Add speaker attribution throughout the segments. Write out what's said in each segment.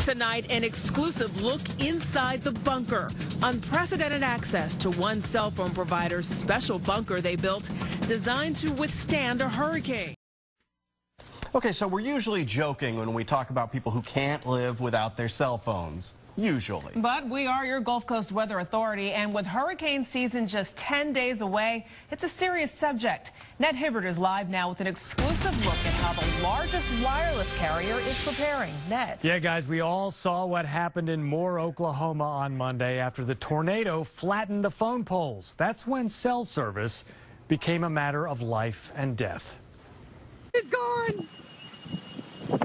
Speaker 1: Tonight, an exclusive look inside the bunker. Unprecedented access to one cell phone provider's special bunker they built designed to withstand a hurricane.
Speaker 2: Okay, so we're usually joking when we talk about people who can't live without their cell phones. Usually.
Speaker 1: But we are your Gulf Coast Weather Authority, and with hurricane season just 10 days away, it's a serious subject. Ned Hibbert is live now with an exclusive look at how the largest wireless carrier is preparing. Ned.
Speaker 3: Yeah, guys, we all saw what happened in Moore, Oklahoma on Monday after the tornado flattened the phone poles. That's when cell service became a matter of life and death.
Speaker 4: It's gone.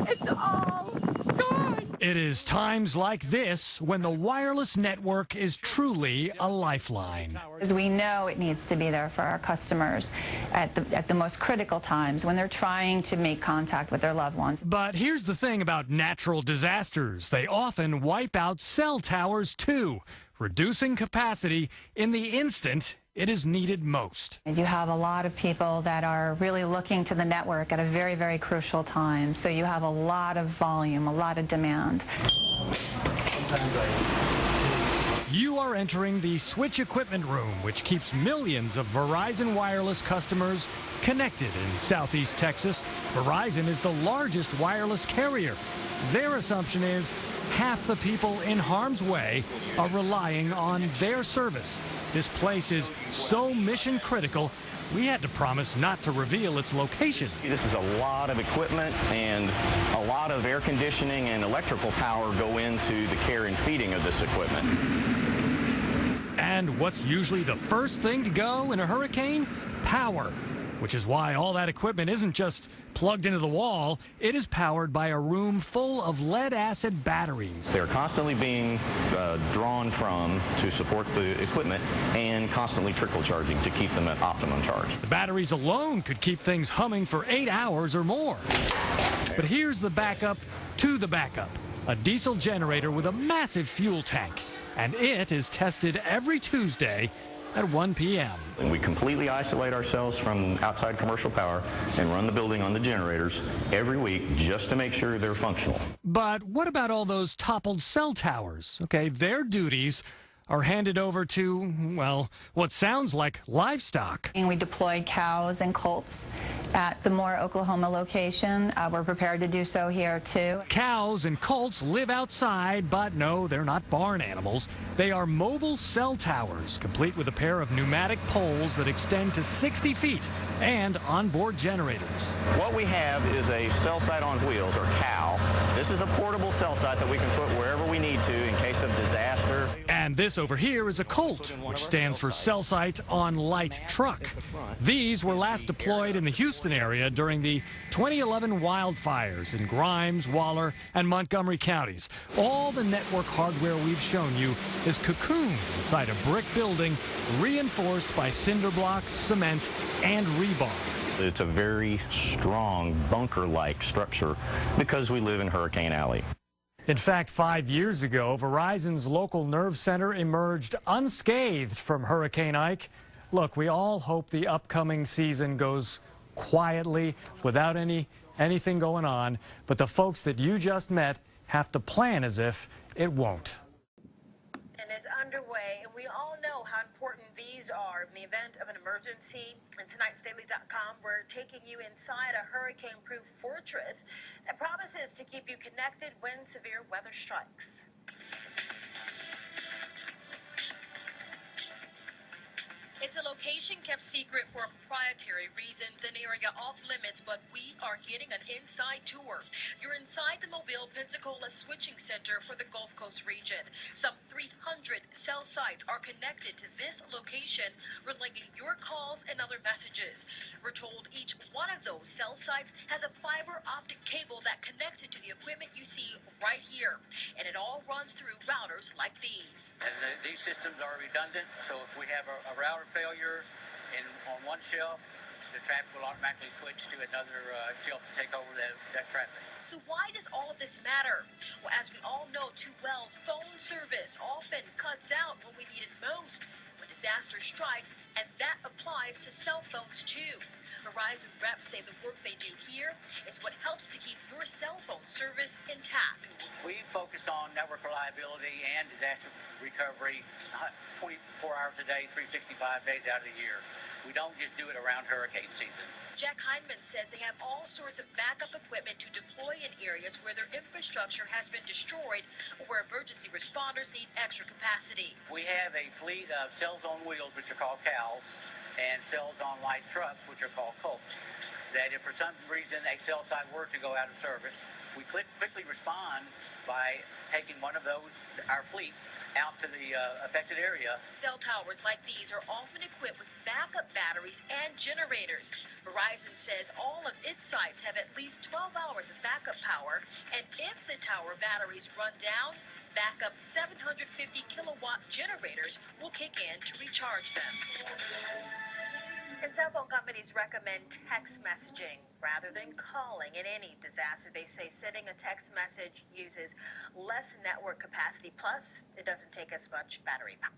Speaker 4: It's all gone.
Speaker 3: It is times like this when the wireless network is truly a lifeline.
Speaker 5: As we know, it needs to be there for our customers at the most critical times when they're trying to make contact with their loved ones.
Speaker 3: But here's the thing about natural disasters. They often wipe out cell towers too, reducing capacity in the instant it is needed most.
Speaker 5: You have a lot of people that are really looking to the network at a very, very crucial time. So you have a lot of volume, a lot of demand.
Speaker 3: You are entering the switch equipment room, which keeps millions of Verizon wireless customers connected in Southeast Texas. Verizon is the largest wireless carrier. Their assumption is half the people in harm's way are relying on their service. This place is so mission critical, we had to promise not to reveal its location.
Speaker 6: This is a lot of equipment, and a lot of air conditioning and electrical power go into the care and feeding of this equipment.
Speaker 3: And what's usually the first thing to go in a hurricane? Power. Which is why all that equipment isn't just plugged into the wall. It is powered by a room full of lead-acid batteries.
Speaker 6: They're constantly being drawn from to support the equipment and constantly trickle charging to keep them at optimum charge.
Speaker 3: The batteries alone could keep things humming for 8 hours or more. But here's the backup to the backup. A diesel generator with a massive fuel tank. And it is tested every Tuesday at 1 p.m.
Speaker 6: And we completely isolate ourselves from outside commercial power and run the building on the generators every week just to make sure they're functional.
Speaker 3: But what about all those toppled cell towers? Okay, their duties are handed over to, well, what sounds like livestock.
Speaker 5: And we deployed cows and colts at the Moore, Oklahoma location. We're prepared to do so here too.
Speaker 3: Cows and colts live outside, but no, they're not barn animals. They are mobile cell towers, complete with a pair of pneumatic poles that extend to 60 feet and onboard generators.
Speaker 6: What we have is a cell site on wheels, or COW. This is a portable cell site that we can put wherever we need to in case of disaster.
Speaker 3: And this over here is a COLT, which stands for Cell Site on Light Truck. These were last deployed in the Houston area during the 2011 wildfires in Grimes, Waller, and Montgomery counties. All the network hardware we've shown you is cocooned inside a brick building reinforced by cinder blocks, cement, and rebar.
Speaker 6: It's a very strong bunker-like structure because we live in Hurricane Alley.
Speaker 3: In fact, 5 years ago, Verizon's local nerve center emerged unscathed from Hurricane Ike. Look, we all hope the upcoming season goes quietly, without anything going on, but the folks that you just met have to plan as if it won't.
Speaker 7: And is underway, and we all know how important these are in the event of an emergency. And tonightsdaily.com, we're taking you inside a hurricane-proof fortress that promises to keep you connected when severe weather strikes. It's a location kept secret for proprietary reasons, an area off limits, but we are getting an inside tour. You're inside the Mobile Pensacola Switching Center for the Gulf Coast region. Some 300 cell sites are connected to this location, relaying your calls and other messages. We're told each one of those cell sites has a fiber optic cable that connects it to the equipment you see right here, and it all runs through routers like these.
Speaker 8: And these systems are redundant, so if we have a router failure on one shelf, the traffic will automatically switch to another shelf to take over that traffic.
Speaker 7: So why does all of this matter? Well, as we all know too well, phone service often cuts out when we need it most. When disaster strikes, and that applies to cell phones too. Verizon reps say the work they do here is what helps to keep your cell phone service intact.
Speaker 8: We focus on network reliability and disaster recovery 24 hours a day, 365 days out of the year. We don't just do it around hurricane season.
Speaker 7: Jack Heinman says they have all sorts of backup equipment to deploy in areas where their infrastructure has been destroyed or where emergency responders need extra capacity.
Speaker 8: We have a fleet of cells on wheels, which are called CALs, and cells on light trucks, which are called COLTs. That if for some reason a cell site were to go out of service, we quickly respond by taking one of those, our fleet, out to the affected area.
Speaker 7: Cell towers like these are often equipped with backup batteries and generators. Verizon says all of its sites have at least 12 hours of backup power, and if the tower batteries run down, backup 750 kilowatt generators will kick in to recharge them. And cell phone companies recommend text messaging rather than calling in any disaster. They say sending a text message uses less network capacity, plus it doesn't take as much battery power.